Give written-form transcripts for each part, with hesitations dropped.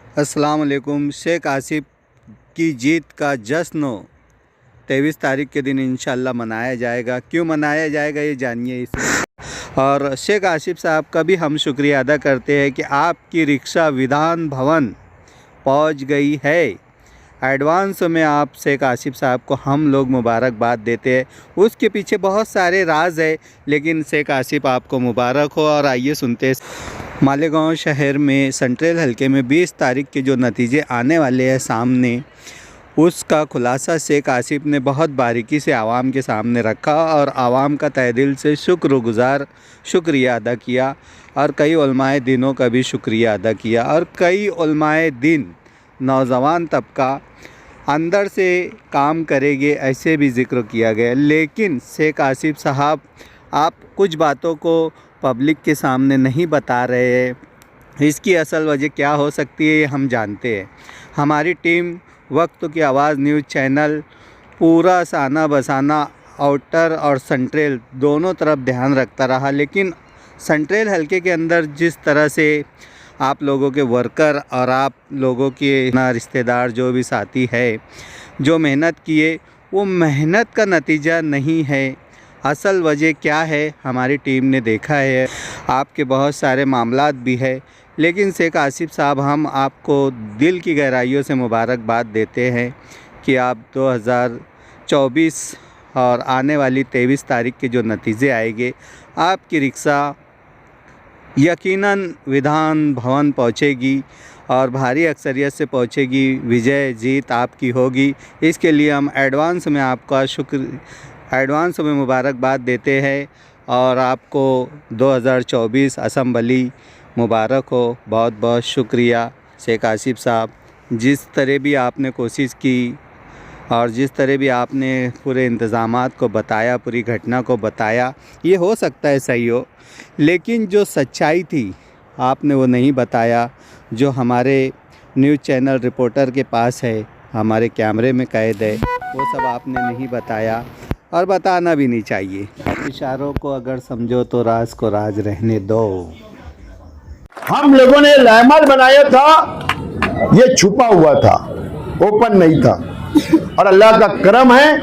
अस्सलाम वालेकुम। शेख आसिफ की जीत का जश्न 23 तारीख के दिन इंशाल्लाह मनाया जाएगा। क्यों मनाया जाएगा ये जानिए इसमें। और शेख आसिफ साहब का भी हम शुक्रिया अदा करते हैं कि आपकी रिक्शा विधान भवन पहुंच गई है। एडवांस में आप शेख आसिफ साहब को हम लोग मुबारकबाद देते हैं। उसके पीछे बहुत सारे राज है, लेकिन शेख आसिफ आपको मुबारक हो। और आइए सुनते हैं। मालेगांव शहर में सेंट्रल हलके में 20 तारीख के जो नतीजे आने वाले हैं सामने, उसका खुलासा शेख आसिफ ने बहुत बारीकी से आवाम के सामने रखा और आवाम का तहे दिल से शुक्रिया अदा किया। और कई उलमाए दिनों का भी शुक्रिया अदा किया। और कई उलमाए दिन नौजवान तबका अंदर से काम करेंगे ऐसे भी ज़िक्र किया गया। लेकिन शेख आसिफ साहब, आप कुछ बातों को पब्लिक के सामने नहीं बता रहे हैं। इसकी असल वजह क्या हो सकती है ये हम जानते हैं। हमारी टीम वक्त की आवाज़ न्यूज़ चैनल पूरा साना बसाना आउटर और सेंट्रल दोनों तरफ ध्यान रखता रहा, लेकिन सेंट्रल हलके के अंदर जिस तरह से आप लोगों के वर्कर और आप लोगों के रिश्तेदार जो भी साथी है जो मेहनत किए, वो मेहनत का नतीजा नहीं है। असल वजह क्या है हमारी टीम ने देखा है। आपके बहुत सारे मामलात भी है, लेकिन शेख आसिफ साहब, हम आपको दिल की गहराइयों से मुबारकबाद देते हैं कि आप 2024 और आने वाली 23 तारीख के जो नतीजे आएंगे, आपकी रिक्शा यकीनन विधान भवन पहुंचेगी और भारी अक्सरियत से पहुंचेगी। विजय जीत आपकी होगी। इसके लिए हम एडवांस में आपका एडवांस में मुबारकबाद देते हैं और आपको 2024 असम्बली मुबारक हो। बहुत बहुत शुक्रिया शेख आसिफ साहब। जिस तरह भी आपने कोशिश की और जिस तरह भी आपने पूरे इंतज़ामात को बताया, पूरी घटना को बताया, ये हो सकता है सही हो, लेकिन जो सच्चाई थी आपने वो नहीं बताया। जो हमारे न्यूज़ चैनल रिपोर्टर के पास है, हमारे कैमरे में कैद है, वो सब आपने नहीं बताया और बताना भी नहीं चाहिए। इशारों को अगर समझो तो राज को राज रहने दो। हम लोगों ने लाइमल बनाया था, ये छुपा हुआ था, ओपन नहीं था। और अल्लाह का करम है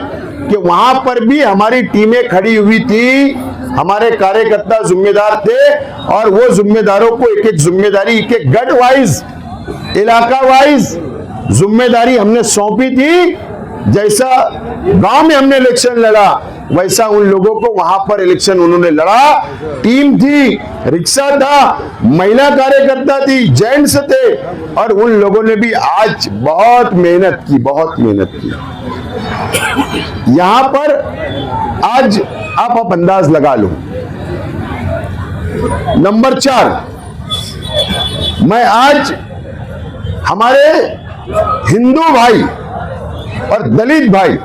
कि वहां पर भी हमारी टीमें खड़ी हुई थी, हमारे कार्यकर्ता जिम्मेदार थे और वो जिम्मेदारों को एक एक जिम्मेदारी, एक एक गढ़ वाइज, इलाका वाइज जिम्मेदारी हमने सौंपी थी। जैसा गांव में हमने इलेक्शन लड़ा, वैसा उन लोगों को वहां पर इलेक्शन उन्होंने लड़ा। टीम थी, रिक्शा था, महिला कार्यकर्ता थी, जेंट्स थे और उन लोगों ने भी आज बहुत मेहनत की, बहुत मेहनत की। यहां पर आज आप अंदाज लगा लो। नंबर 4, मैं आज हमारे हिंदू भाई और दलित भाई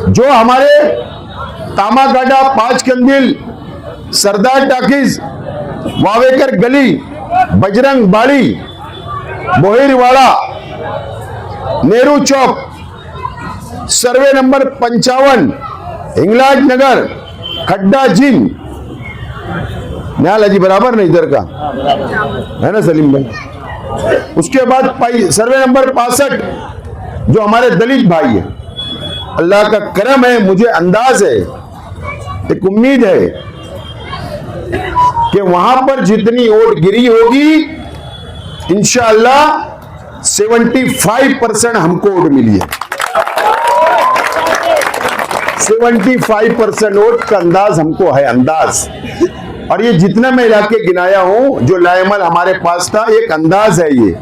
जो हमारे तामाकाटा, 5 कंदिल, सरदार टाकीज, वावेकर गली, बजरंग बाड़ी, बोहिरवाड़ा, नेहरू चौक, सर्वे नंबर 55, हिंगलाज नगर, खड्डा जिम, न्याल जी बराबर नहीं इधर का है ना सलीम भाई। उसके बाद सर्वे नंबर 65 जो हमारे दलित भाई है। अल्लाह का करम है, मुझे अंदाज है, एक उम्मीद है कि वहां पर जितनी वोट गिरी होगी इंशाअल्लाह 75% हमको वोट मिली है। 75% वोट का अंदाज हमको है, अंदाज। और ये जितना मैं इलाके गिनाया हूं, जो लाइमल हमारे पास था, एक अंदाज है ये।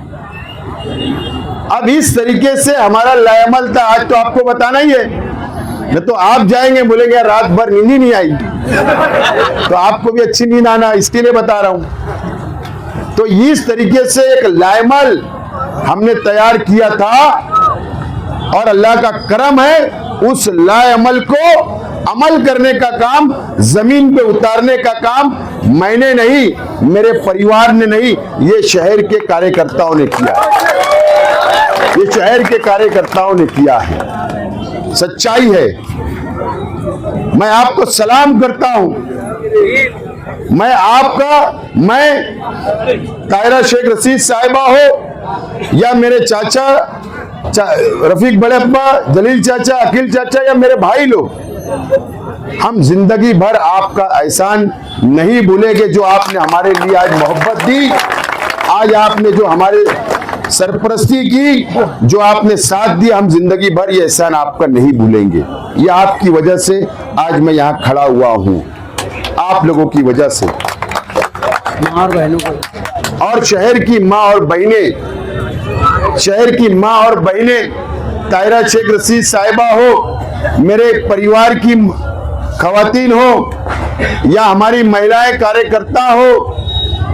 अब इस तरीके से हमारा लाइमल था, आज तो आपको बताना ही है, नहीं तो आप जाएंगे बोलेंगे रात भर नींद ही नहीं आई, तो आपको भी अच्छी नींद आना, इसके लिए बता रहा हूं। तो इस तरीके से एक लाइमल हमने तैयार किया था और अल्लाह का करम है, उस लाइमल को अमल करने का काम, जमीन पे उतारने का काम मैंने नहीं, मेरे परिवार ने नहीं, ये शहर के कार्यकर्ताओं ने किया है। ये शहर के कार्यकर्ताओं ने किया है, सच्चाई है। मैं आपको सलाम करता हूं मैं आपका, मैं ताहिरा शेख रशीद साहिबा हो या मेरे चाचा रफीक बड़प्पा, जलील चाचा, अकील चाचा या मेरे भाई लोग, हम जिंदगी भर आपका एहसान नहीं भूलेंगे जो आपने हमारे लिए आज मोहब्बत दी, आज आपने जो हमारे सरपरस्ती की, जो आपने साथ दिया, हम जिंदगी भर ये एहसान आपका नहीं भूलेंगे। ये आपकी वजह से आज मैं यहाँ खड़ा हुआ हूँ, आप लोगों की वजह से। और शहर की माँ और बहनें, शहर की माँ और बहनें, ताहिरा शेख रशीद साहिबा हो, मेरे परिवार की खवातीन हो या हमारी महिलाएं कार्यकर्ता हो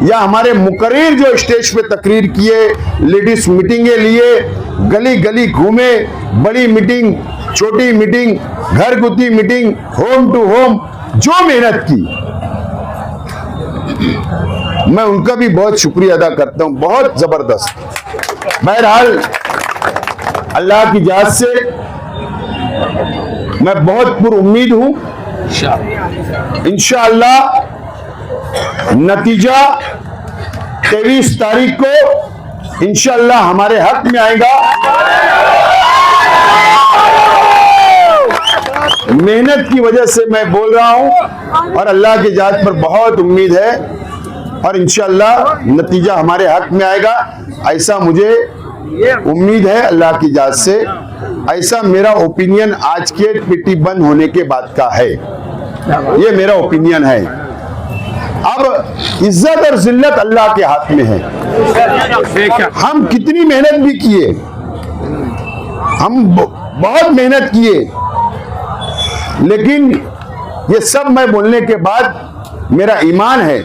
या हमारे मुकर्रिर जो स्टेज पे तकरीर किए, लेडीज मीटिंगें लिए, गली गली घूमे, बड़ी मीटिंग, छोटी मीटिंग, घरगुती मीटिंग, होम टू होम, जो मेहनत की, मैं उनका भी बहुत शुक्रिया अदा करता हूं, बहुत जबरदस्त। बहरहाल अल्लाह की जात से मैं बहुत पुरुम्मीद हूं, इंशाअल्लाह नतीजा 23 तारीख को इंशाअल्लाह हमारे हक में आएगा। मेहनत की वजह से मैं बोल रहा हूं और अल्लाह की जात पर बहुत उम्मीद है और इंशाअल्लाह नतीजा हमारे हक में आएगा, ऐसा मुझे उम्मीद है अल्लाह की जात से। ऐसा मेरा ओपिनियन आज के पीटी बंद होने के बाद का है, ये मेरा ओपिनियन है। अब इज्जत और जिल्लत अल्लाह के हाथ में है। हम कितनी मेहनत भी किए, हम बहुत मेहनत किए, लेकिन ये सब मैं बोलने के बाद मेरा ईमान है,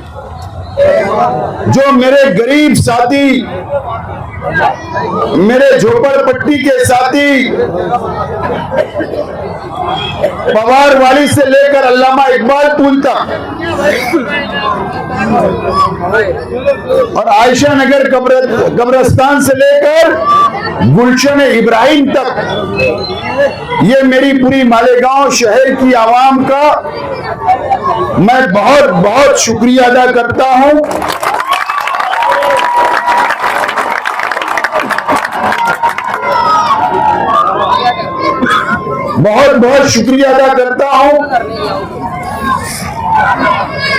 जो मेरे गरीब साथी, मेरे झोपड़पट्टी के साथी, पवार वाली से लेकर अल्लामा इकबाल पुल तक और आयशा नगर कब्रिस्तान से लेकर गुलशन इब्राहिम तक, ये मेरी पूरी मालेगांव शहर की आवाम का मैं बहुत बहुत शुक्रिया अदा करता हूं। बहुत बहुत शुक्रिया अदा करता हूं।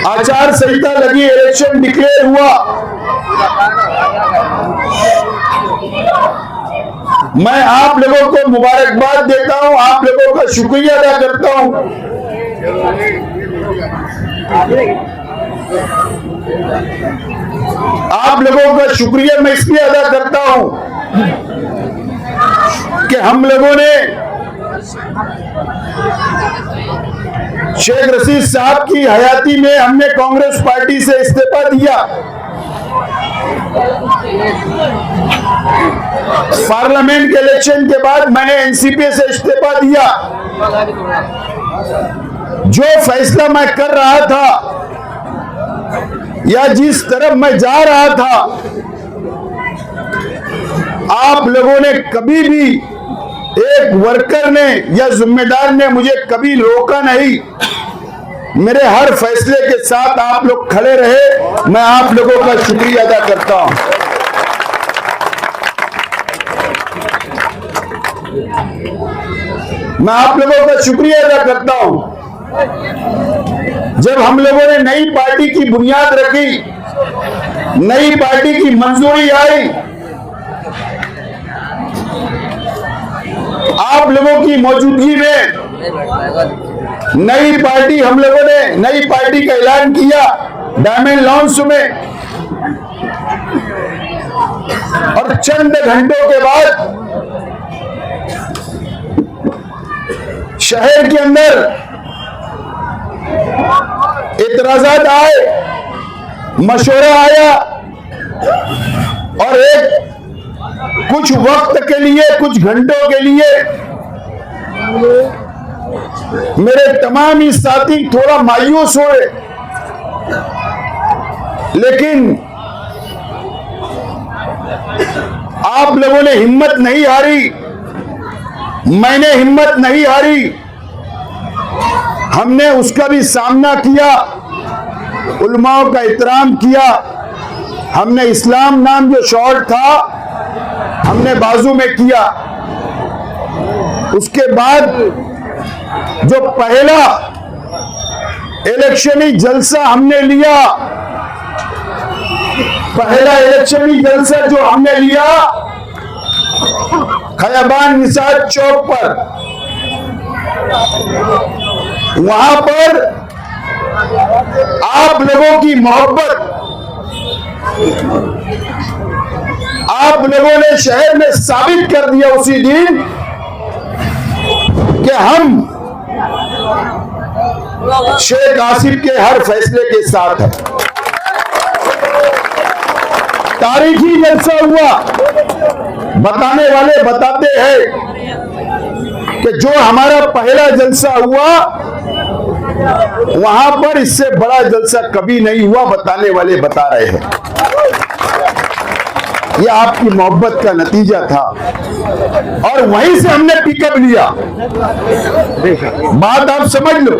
आचार संहिता लगी, इलेक्शन डिक्लेयर हुआ, मैं आप लोगों को मुबारकबाद देता हूं, आप लोगों का शुक्रिया अदा करता हूं। आप लोगों का शुक्रिया मैं इसलिए अदा करता हूं कि हम लोगों ने शेख रशीद साहब की हयाती में हमने कांग्रेस पार्टी से इस्तीफा दिया, पार्लियामेंट के इलेक्शन के बाद मैंने एनसीपी से इस्तीफा दिया। जो फैसला मैं कर रहा था या जिस तरफ मैं जा रहा था, आप लोगों ने कभी भी, एक वर्कर ने या जिम्मेदार ने मुझे कभी रोका नहीं। मेरे हर फैसले के साथ आप लोग खड़े रहे, मैं आप लोगों का शुक्रिया अदा करता हूं। मैं आप लोगों का शुक्रिया अदा करता हूं। जब हम लोगों ने नई पार्टी की बुनियाद रखी, नई पार्टी की मंजूरी आई, आप लोगों की मौजूदगी में नई पार्टी, हम लोगों ने नई पार्टी का ऐलान किया डायमंड लॉन्च में, और चंद घंटों के बाद शहर के अंदर इतराजात आए, मशवरा आया और एक कुछ वक्त के लिए, कुछ घंटों के लिए मेरे तमाम ही साथी थोड़ा मायूस हुए, लेकिन आप लोगों ने हिम्मत नहीं हारी, मैंने हिम्मत नहीं हारी, हमने उसका भी सामना किया उलमाओं का एहतराम किया। हमने इस्लाम नाम जो शॉर्ट था हमने बाजू में किया। उसके बाद जो पहला इलेक्शनी जलसा हमने लिया, पहला इलेक्शनी जलसा जो हमने लिया खयाबान निसार चौक पर, वहां पर आप लोगों की मोहब्बत, आप लोगों ने शहर में साबित कर दिया उसी दिन कि हम शेख आसिफ के हर फैसले के साथ हैं। तारीखी जलसा हुआ। बताने वाले बताते हैं कि जो हमारा पहला जलसा हुआ वहां पर इससे बड़ा जलसा कभी नहीं हुआ, बताने वाले बता रहे हैं। यह आपकी मोहब्बत का नतीजा था और वहीं से हमने पिकअप लिया। बात आप समझ लो।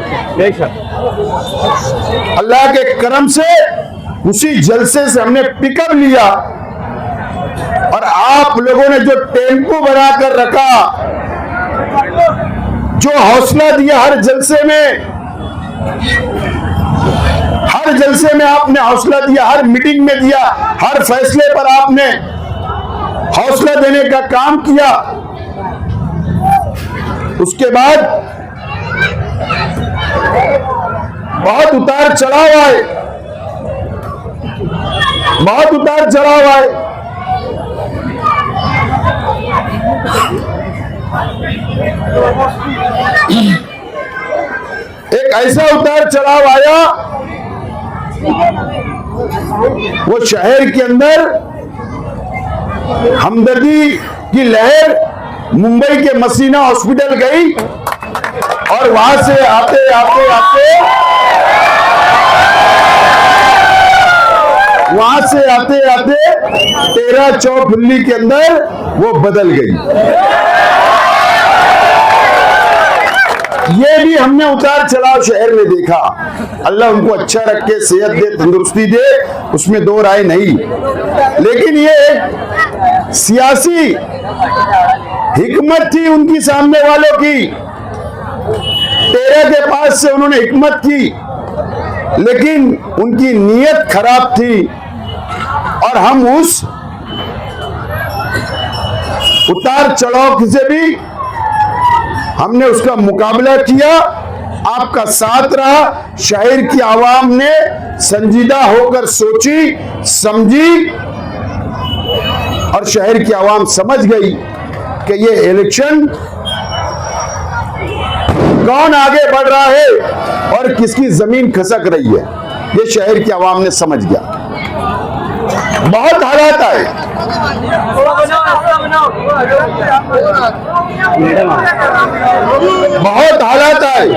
अल्लाह के करम से उसी जलसे से हमने पिकअप लिया और आप लोगों ने जो टेम्पो बनाकर रखा, जो हौसला दिया हर जलसे में आपने हौसला दिया, हर मीटिंग में दिया, हर फैसले पर आपने हौसला देने का काम किया। उसके बाद बहुत उतार चढ़ाव आए, बहुत उतार चढ़ाव आए। एक ऐसा उतार चढ़ाव आया, वो शहर के अंदर हमदर्दी की लहर मुंबई के मसीना हॉस्पिटल गई और वहां से आते आते वहां से आते आते 13 चौक दिल्ली के अंदर वो बदल गई। ये भी हमने उतार चढ़ाव शहर में देखा। अल्लाह उनको अच्छा रखे, सेहत दे, तंदुरुस्ती दे, उसमें दो राय नहीं। लेकिन ये सियासी हिकमत थी उनकी, सामने वालों की। 13 के पास से उन्होंने हिकमत की, लेकिन उनकी नीयत खराब थी और हम उस उतार चढ़ाव से भी हमने उसका मुकाबला किया। आपका साथ रहा। शहर की आवाम ने संजीदा होकर सोची, समझी और शहर की आवाम समझ गई कि ये इलेक्शन कौन आगे बढ़ रहा है और किसकी जमीन खसक रही है। ये शहर की आवाम ने समझ गया। बहुत हालात आए, बहुत हालात आए।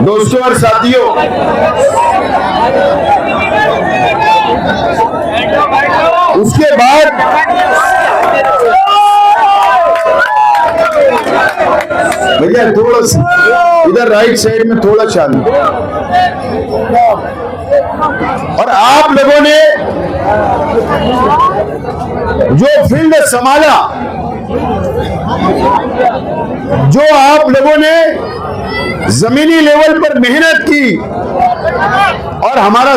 दोस्तों और साथियों, उसके बाद भैया थोड़ा इधर राइट साइड में थोड़ा चालू। और आप लोगों ने जो फील्ड संभाला, जो आप लोगों ने जमीनी लेवल पर मेहनत की और हमारा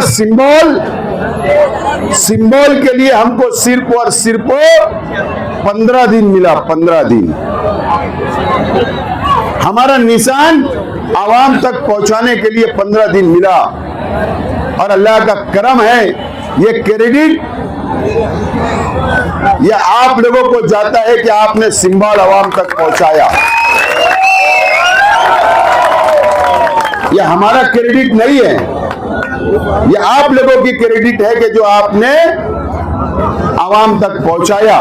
सिंबल के लिए हमको सिर्फ और सिर्फ 15 दिन मिला। 15 दिन हमारा निशान आवाम तक पहुंचाने के लिए 15 दिन मिला। और अल्लाह का करम है, ये क्रेडिट ये आप लोगों को जाता है कि आपने सिंबल आवाम तक पहुंचाया। ये हमारा क्रेडिट नहीं है, ये आप लोगों की क्रेडिट है कि जो आपने आवाम तक पहुंचाया।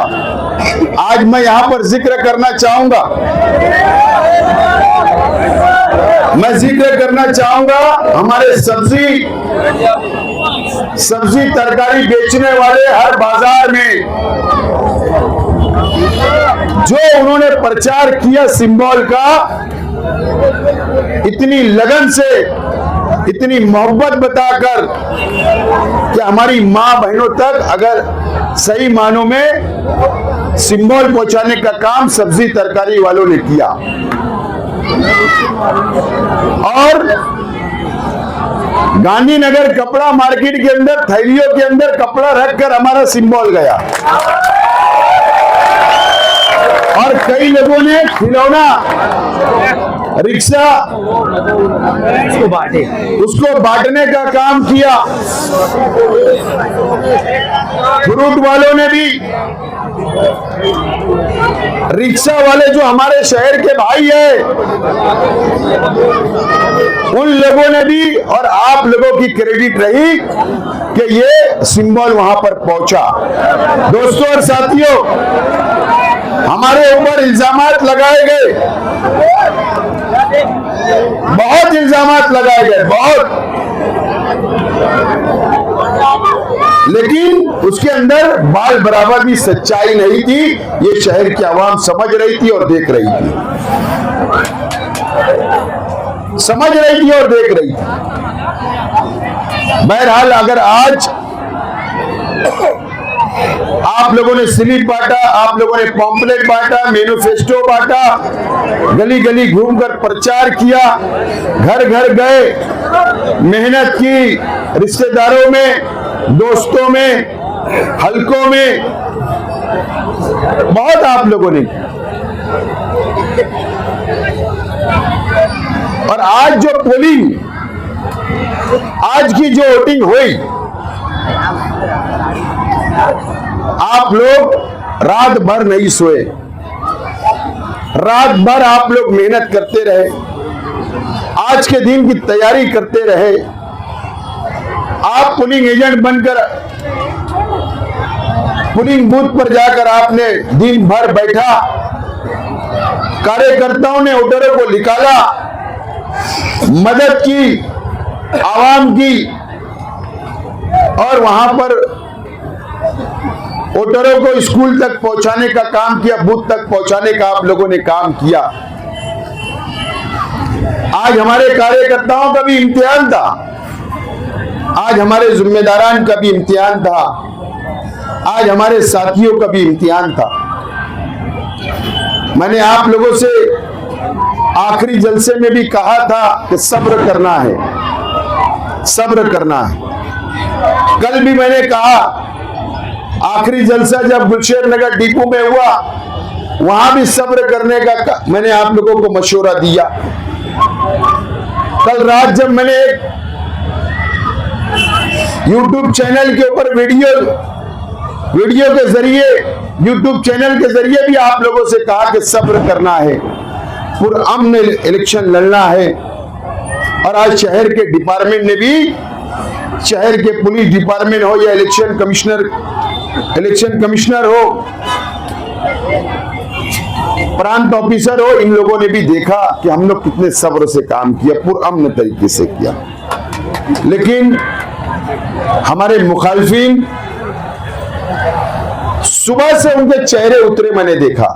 आज मैं यहां पर जिक्र करना चाहूंगा, मैं जिक्र करना चाहूंगा हमारे सब्जी तरकारी बेचने वाले हर बाजार में जो उन्होंने प्रचार किया सिंबल का, इतनी लगन से, इतनी मोहब्बत बताकर कि हमारी मां बहनों तक अगर सही मानों में सिंबल पहुंचाने का काम सब्जी तरकारी वालों ने किया। और गांधीनगर कपड़ा मार्केट के अंदर थैलियों के अंदर कपड़ा रखकर हमारा सिंबल गया और कई लोगों ने खिलौना, रिक्शा उसको बांटने का काम किया। फ्रूट वालों ने भी, रिक्शा वाले जो हमारे शहर के भाई हैं, उन लोगों ने भी, और आप लोगों की क्रेडिट रही कि ये सिंबल वहां पर पहुंचा। दोस्तों और साथियों, हमारे ऊपर इल्जामात लगाए गए, बहुत इल्जामात लगाए गए, बहुत, लेकिन उसके अंदर बाल बराबर भी सच्चाई नहीं थी। ये शहर की आवाम समझ रही थी और देख रही थी, समझ रही थी और देख रही थी। बहरहाल, अगर आज आप लोगों ने स्लिप बांटा, आप लोगों ने पॉम्पलेट बांटा, मैनिफेस्टो बांटा, गली गली घूमकर प्रचार किया, घर घर गए, मेहनत की, रिश्तेदारों में, दोस्तों में, हलकों में, बहुत आप लोगों ने। और आज जो पोलिंग, आज की जो वोटिंग हुई, आप लोग रात भर नहीं सोए, रात भर आप लोग मेहनत करते रहे, आज के दिन की तैयारी करते रहे। आप पोलिंग एजेंट बनकर पोलिंग बूथ पर जाकर आपने दिन भर बैठा, कार्यकर्ताओं ने वोटरों को निकाला, मदद की आवाम की, और वहां पर वोटरों को स्कूल तक पहुंचाने का काम किया, बूथ तक पहुंचाने का आप लोगों ने काम किया। आज हमारे कार्यकर्ताओं का भी इम्तिहान था, आज हमारे जिम्मेदारान का भी इम्तिहान था, आज हमारे साथियों का भी इम्तिहान था। मैंने आप लोगों से आखिरी जलसे में भी कहा था कि सब्र करना है, सब्र करना है। कल भी मैंने कहा, आखिरी जलसा जब गुलशेर नगर डिपो में हुआ, वहां भी सब्र करने का मैंने आप लोगों को मशवरा दिया। कल रात जब मैंने एक YouTube चैनल के ऊपर वीडियो के जरिए, YouTube चैनल के जरिए भी आप लोगों से कहा कि सब्र करना है, पुरअमन इलेक्शन लड़ना है। और आज शहर के डिपार्टमेंट ने भी, शहर के पुलिस डिपार्टमेंट हो या इलेक्शन कमिश्नर हो, प्रांत ऑफिसर हो, इन लोगों ने भी देखा कि हम लोग कितने सब्र से काम किया, पुरअमन तरीके से किया। लेकिन हमारे मुखालिफिन, सुबह से उनके चेहरे उतरे, मैंने देखा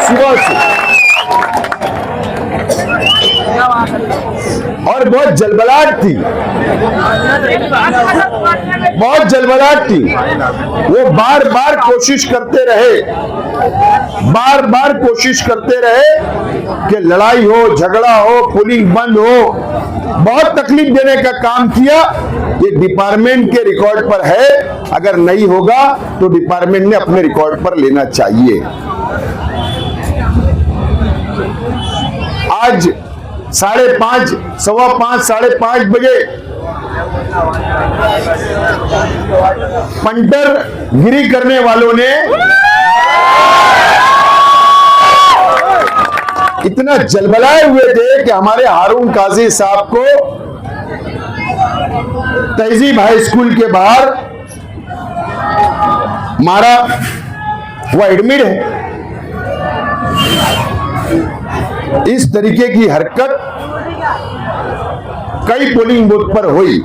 सुबह से, और बहुत जलबलाहट थी, बहुत जलबलाहट थी। वो बार बार कोशिश करते रहे, बार बार कोशिश करते रहे कि लड़ाई हो, झगड़ा हो, पोलिंग बंद हो, बहुत तकलीफ देने का काम किया। ये डिपार्टमेंट के रिकॉर्ड पर है, अगर नहीं होगा तो डिपार्टमेंट ने अपने रिकॉर्ड पर लेना चाहिए। आज 5:30, 5:15, 5:30 बजे पंटर गिरी करने वालों ने इतना जलबलाए हुए थे कि हमारे हारून काजी साहब को तहजीब हाई स्कूल के बाहर मारा, वो एडमिट है। इस तरीके की हरकत कई पोलिंग बूथ पर हुई।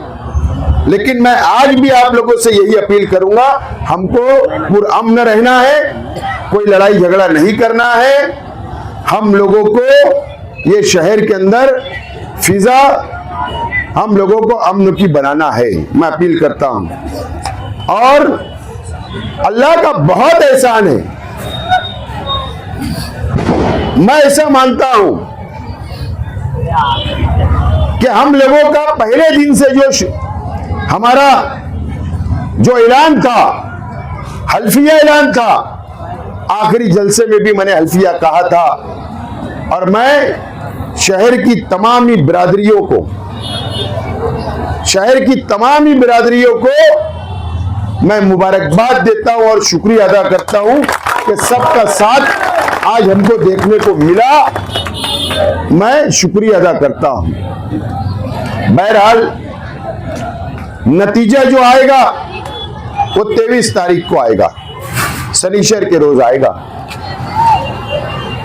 लेकिन मैं आज भी आप लोगों से यही अपील करूंगा, हमको पुरअमन रहना है, कोई लड़ाई झगड़ा नहीं करना है। हम लोगों को ये शहर के अंदर फिजा हम लोगों को अमन की बनाना है, मैं अपील करता हूं। और अल्लाह का बहुत एहसान है, मैं ऐसा मानता हूं कि हम लोगों का पहले दिन से जो हमारा जो ऐलान था, हल्फिया ऐलान था, आखिरी जलसे में भी मैंने हल्फिया कहा था, और मैं शहर की तमाम ही बिरादरियों को, शहर की तमाम ही बिरादरियों को मैं मुबारकबाद देता हूं और शुक्रिया अदा करता हूं कि सबका साथ आज हमको देखने को मिला, मैं शुक्रिया अदा करता हूं। बहरहाल नतीजा जो आएगा वो 23 तारीख को आएगा, शनिश्चर के रोज आएगा।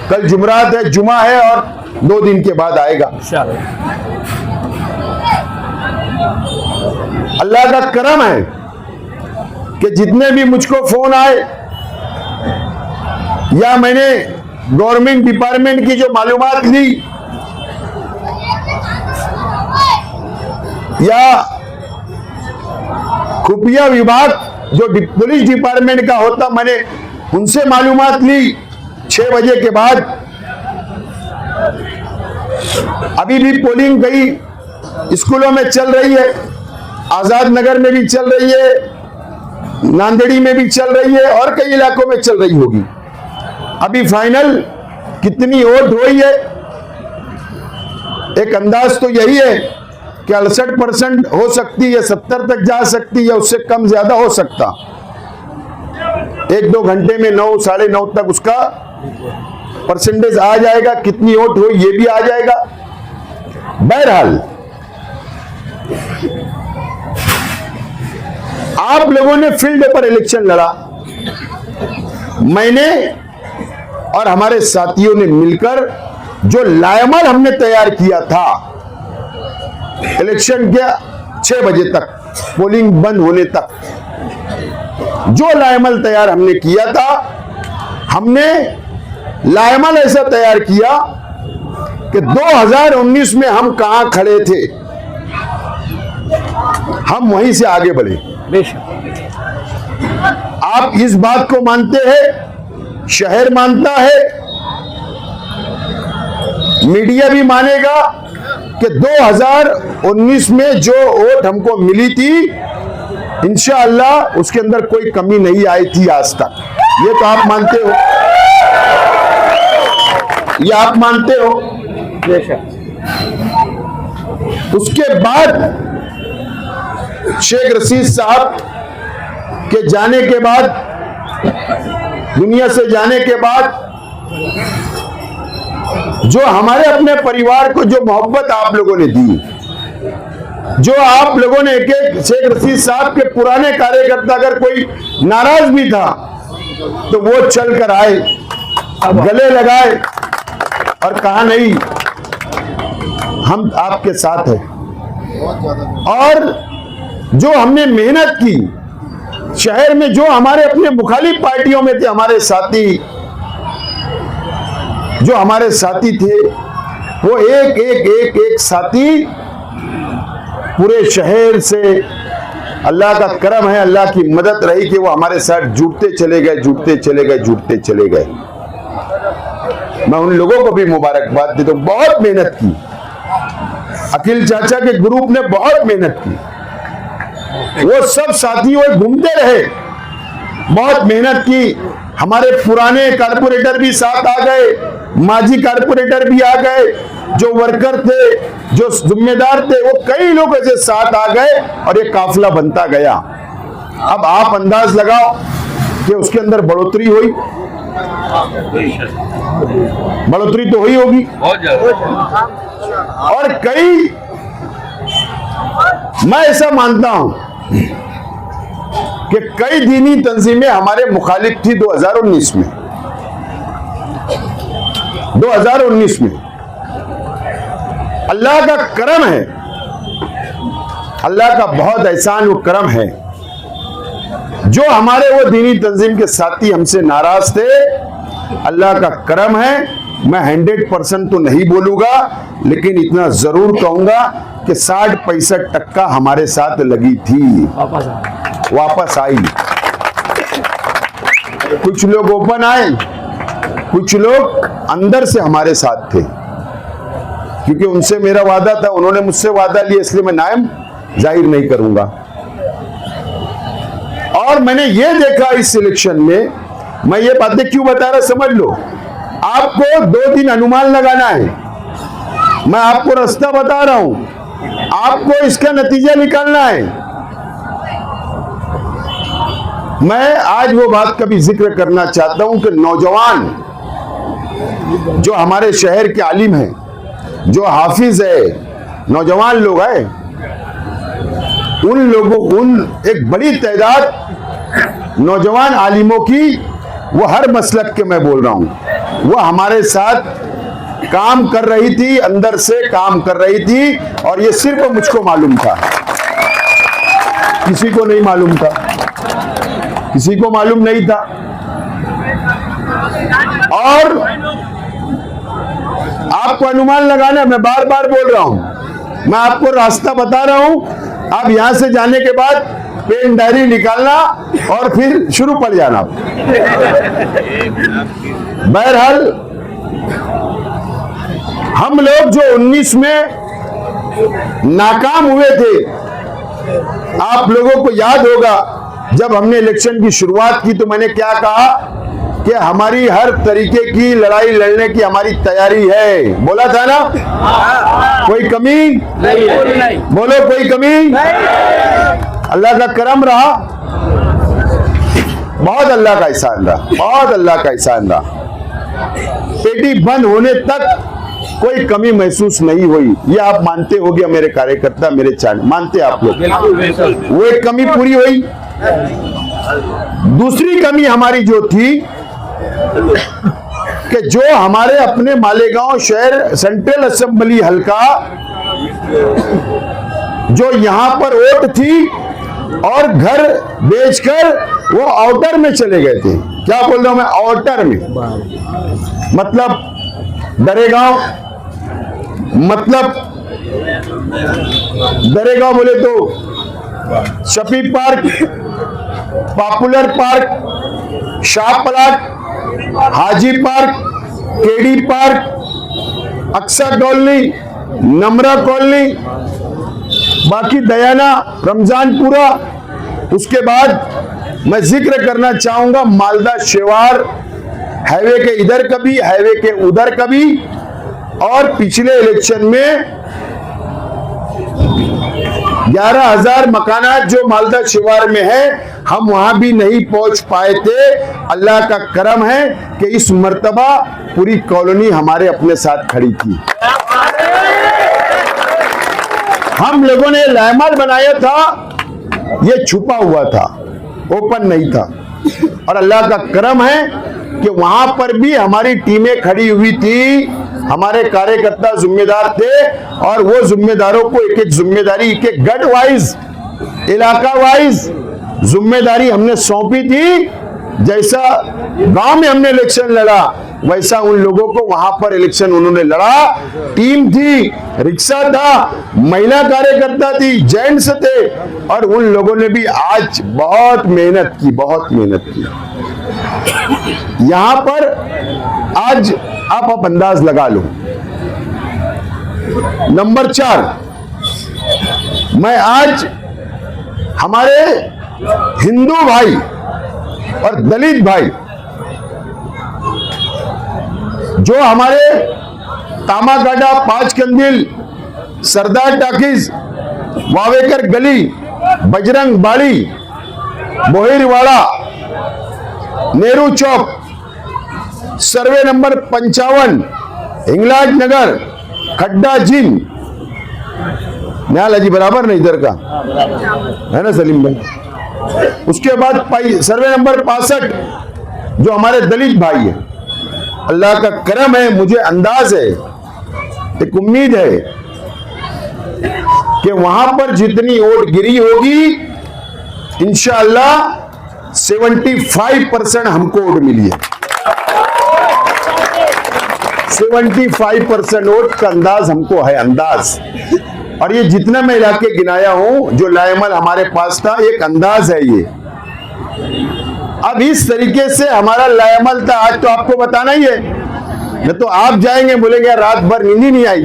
कल जुमरात है, जुमा है, और 2 दिन के बाद आएगा। अल्लाह का करम है कि जितने भी मुझको फोन आए या मैंने गवर्नमेंट डिपार्टमेंट की जो मालूमात ली या खुफिया विभाग जो पुलिस डिपार्टमेंट का होता, मैंने उनसे मालूमात ली 6 बजे के बाद। अभी भी पोलिंग कई स्कूलों में चल रही है, आजाद नगर में भी चल रही है, नांदेड़ी में भी चल रही है, और कई इलाकों में चल रही होगी। अभी फाइनल कितनी वोट हुई है, एक अंदाज तो यही है कि 68% हो सकती है, 70 तक जा सकती है, उससे कम ज्यादा हो सकता। 1-2 घंटे में 9, 9:30 तक उसका परसेंटेज आ जाएगा, कितनी वोट हुई ये भी आ जाएगा। बहरहाल आप लोगों ने फील्ड पर इलेक्शन लड़ा, मैंने और हमारे साथियों ने मिलकर जो लाएमल हमने तैयार किया था, इलेक्शन के 6 बजे तक, पोलिंग बंद होने तक जो लाएमल तैयार हमने किया था, हमने लाएमल ऐसा तैयार किया कि 2019 में हम कहां खड़े थे, हम वहीं से आगे बढ़े। आप इस बात को मानते हैं, शहर मानता है, मीडिया भी मानेगा कि 2019 में जो वोट हमको मिली थी, इंशाअल्लाह उसके अंदर कोई कमी नहीं आई थी आज तक। ये तो आप मानते हो, ये आप मानते हो। उसके बाद शेख रशीद साहब के जाने के बाद, दुनिया से जाने के बाद, जो हमारे अपने परिवार को जो मोहब्बत आप लोगों ने दी, जो आप लोगों ने एक शेख रशीद साहब के पुराने कार्यकर्ता, अगर कोई नाराज भी था तो वो चल कर आए, गले लगाए और कहा नहीं हम आपके साथ हैं। और जो हमने मेहनत की शहर में, जो हमारे अपने मुखालिफ पार्टियों में थे, हमारे साथी जो हमारे साथी थे, वो एक साथी पूरे शहर से, अल्लाह का करम है, अल्लाह की मदद रही कि वो हमारे साथ जुड़ते चले गए, जुड़ते चले गए, जुड़ते चले गए। मैं उन लोगों को भी मुबारकबाद देता हूं, बहुत मेहनत की। अखिल चाचा के ग्रुप ने बहुत मेहनत की, वो सब साथी वो घूमते रहे, बहुत मेहनत की। हमारे पुराने कारपोरेटर भी साथ आ गए, माजी कारपोरेटर भी आ गए, जो वर्कर थे, जो जिम्मेदार थे, वो कई लोग ऐसे साथ आ गए और ये काफिला बनता गया। अब आप अंदाज लगाओ कि उसके अंदर बढ़ोतरी हुई, बढ़ोतरी तो हुई होगी और कई, मैं ऐसा मानता हूं कि कई दीनी तंजीमें हमारे मुखालिफ थी 2019 में। 2019 में अल्लाह का करम है अल्लाह का बहुत एहसान व करम है। जो हमारे वो दीनी तंजीम के साथी हमसे नाराज थे, अल्लाह का करम है। मैं 100% तो नहीं बोलूंगा, लेकिन इतना जरूर कहूंगा कि 60-65% हमारे साथ लगी थी, वापस आई। कुछ लोग ओपन आए, कुछ लोग अंदर से हमारे साथ थे, क्योंकि उनसे मेरा वादा था, उन्होंने मुझसे वादा लिया, इसलिए मैं नाम जाहिर नहीं करूंगा। और मैंने ये देखा इस इलेक्शन में, मैं ये बातें क्यों बता रहा समझ लो। आपको 2 दिन अनुमान लगाना है, मैं आपको रास्ता बता रहा हूं, आपको इसका नतीजा निकालना है। मैं आज वो बात का भी जिक्र करना चाहता हूं कि नौजवान जो हमारे शहर के आलिम हैं, जो हाफिज है, नौजवान लोग हैं, उन लोगों, उन एक बड़ी तादाद नौजवान आलिमों की, वो हर मसलक के मैं बोल रहा हूं, वो हमारे साथ काम कर रही थी, अंदर से काम कर रही थी, और ये सिर्फ मुझको मालूम था, किसी को नहीं मालूम था, किसी को मालूम नहीं था। और आपको अनुमान लगाना, मैं बार बार बोल रहा हूं, मैं आपको रास्ता बता रहा हूं। आप यहां से जाने के बाद पेन डायरी निकालना और फिर शुरू पड़ जाना। बहरहाल हम लोग जो 19 में नाकाम हुए थे, आप लोगों को याद होगा जब हमने इलेक्शन की शुरुआत की तो मैंने क्या कहा कि हमारी हर तरीके की लड़ाई लड़ने की हमारी तैयारी है, बोला था ना? कोई कमी नहीं, बोलो कोई कमी नहीं। अल्लाह का करम रहा, बहुत अल्लाह का एहसान रहा, बहुत अल्लाह का एहसान रहा। पेटी बंद होने तक कोई कमी महसूस नहीं हुई, ये आप मानते हो गया, मेरे कार्यकर्ता, मेरे चाल मानते आप लोग, वो एक कमी पूरी हुई। दूसरी कमी हमारी जो थी कि जो हमारे अपने मालेगांव शहर सेंट्रल असेंबली हल्का, जो यहां पर वोट थी और घर बेचकर वो आउटर में चले गए थे। क्या बोल रहा हूं मैं? आउटर में, मतलब दरेगांव, मतलब दरेगांव बोले तो Shafi park, popular park, Shah plot, Haji park, KD park, Aqsa colony, Namra colony, बाकी दयाना, रमजानपुरा। उसके बाद मैं जिक्र करना चाहूंगा मालदा शेवार, हाईवे के इधर कभी, हाईवे के उधर कभी, और पिछले इलेक्शन में 11,000 मकानात जो मालदा शिवार में है, हम वहां भी नहीं पहुंच पाए थे। अल्लाह का करम है कि इस मर्तबा पूरी कॉलोनी हमारे अपने साथ खड़ी थी। हम लोगों ने लाइमल बनाया था, ये छुपा हुआ था, ओपन नहीं था, और अल्लाह का करम है कि वहां पर भी हमारी टीमें खड़ी हुई थी, हमारे कार्यकर्ता जिम्मेदार थे, और वो जिम्मेदारों को एक एक जिम्मेदारी, एक एक गढ़ वाइज, इलाका वाइज जिम्मेदारी हमने सौंपी थी। जैसा गांव में हमने इलेक्शन लड़ा, वैसा उन लोगों को वहां पर इलेक्शन उन्होंने लड़ा। टीम थी, रिक्शा था, महिला कार्यकर्ता थी, जेंट्स थे, और उन लोगों ने भी आज बहुत मेहनत की, बहुत मेहनत की। यहां पर आज आप अंदाज लगा लो। नंबर 4, मैं आज हमारे हिंदू भाई और दलित भाई जो हमारे तामागाडा, 5 कंदिल, सरदार टाकीज, वावेकर गली, बजरंग बाड़ी, बोहिरवाड़ा, नेहरू चौक, सर्वे नंबर 55, हिंगलाज नगर, खड्डा जिन, न्याल जी बराबर नहीं इधर का है ना सलीम भाई। उसके बाद सर्वे नंबर 65 जो हमारे दलित भाई है। अल्लाह का करम है, मुझे अंदाज है, एक उम्मीद है कि वहां पर जितनी वोट गिरी होगी इंशाअल्लाह 75% हमको वोट मिली है। 75% वोट का अंदाज हमको है, अंदाज। और ये जितना मैं इलाके गिनाया हूं जो लाएमल हमारे पास था, एक अंदाज है ये। अब इस तरीके से हमारा लाएमल था, आज तो आपको बताना ही है, नहीं तो आप जाएंगे बोलेंगे यार रात भर नींद ही नहीं आई,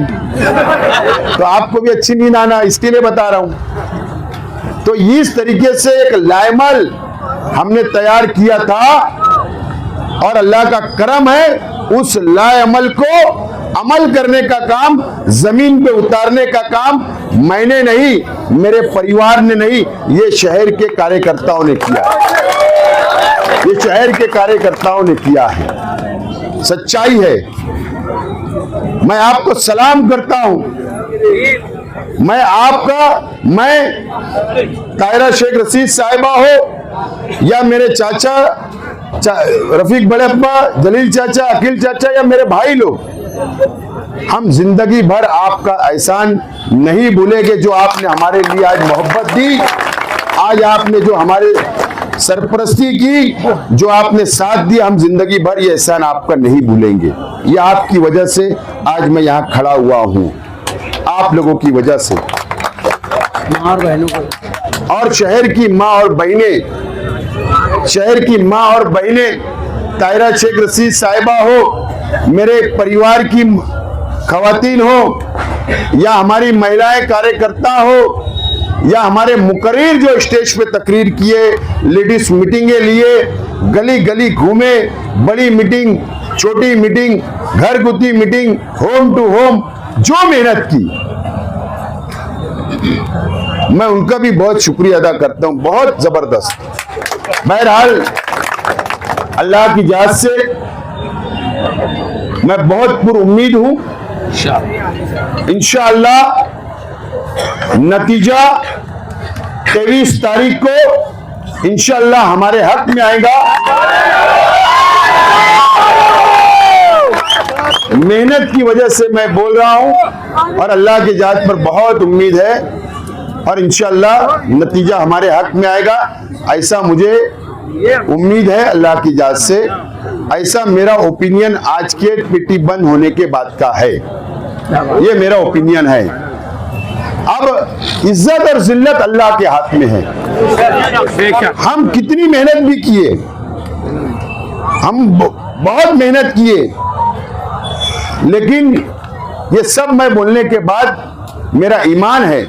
तो आपको भी अच्छी नींद आना, इसके लिए बता रहा हूं। तो इस तरीके से एक लाएमल हमने तैयार किया था और अल्लाह का करम है, उस लाएमल को अमल करने का काम, जमीन पे उतारने का काम मैंने नहीं, मेरे परिवार ने नहीं, ये शहर के कार्यकर्ताओं ने किया है, ये शहर के कार्यकर्ताओं ने किया है। सच्चाई है। मैं आपको सलाम करता हूं। मैं तायरा शेख रशीद साहिबा हो या मेरे चाचा रफीक बड़े अब्बा, जलील चाचा, अकील चाचा या मेरे भाई लोग, हम जिंदगी भर आपका एहसान नहीं भूलेंगे जो आपने हमारे लिए आज मोहब्बत दी, आज आपने जो हमारे सरपरस्ती की, जो आपने साथ दिया, हम जिंदगी भर ये एहसान आपका नहीं भूलेंगे। ये आपकी वजह से आज मैं यहाँ खड़ा हुआ हूँ, आप लोगों की वजह से। और शहर की माँ और बहनें, शहर की माँ और बहनें, तायरा शेख रशीद साहिबा हो, मेरे परिवार की खवातीन हो या हमारी महिलाएं कार्यकर्ता हो या हमारे मुकर्रिर जो स्टेज पे तकरीर किए, लेडीज मीटिंगें लिए, गली गली घूमे, बड़ी मीटिंग, छोटी मीटिंग, घरगुती मीटिंग, होम टू होम, जो मेहनत की, मैं उनका भी बहुत शुक्रिया अदा करता हूं, बहुत जबरदस्त। बहरहाल अल्लाह की जात से मैं बहुत पुरुम्मीद हूं। इंशाअल्लाह नतीजा 23 तारीख को इंशाअल्लाह हमारे हक में आएगा। मेहनत की वजह से मैं बोल रहा हूं और अल्लाह की जात पर बहुत उम्मीद है और इंशाअल्लाह नतीजा हमारे हक में आएगा, ऐसा मुझे उम्मीद है अल्लाह की जात से। ऐसा मेरा ओपिनियन आज के पिटी बंद होने के बाद का है, ये मेरा ओपिनियन है। अब इज्जत और जिल्लत अल्लाह के हाथ में है। हम कितनी मेहनत भी किए, हम बहुत मेहनत किए, लेकिन ये सब मैं बोलने के बाद मेरा ईमान है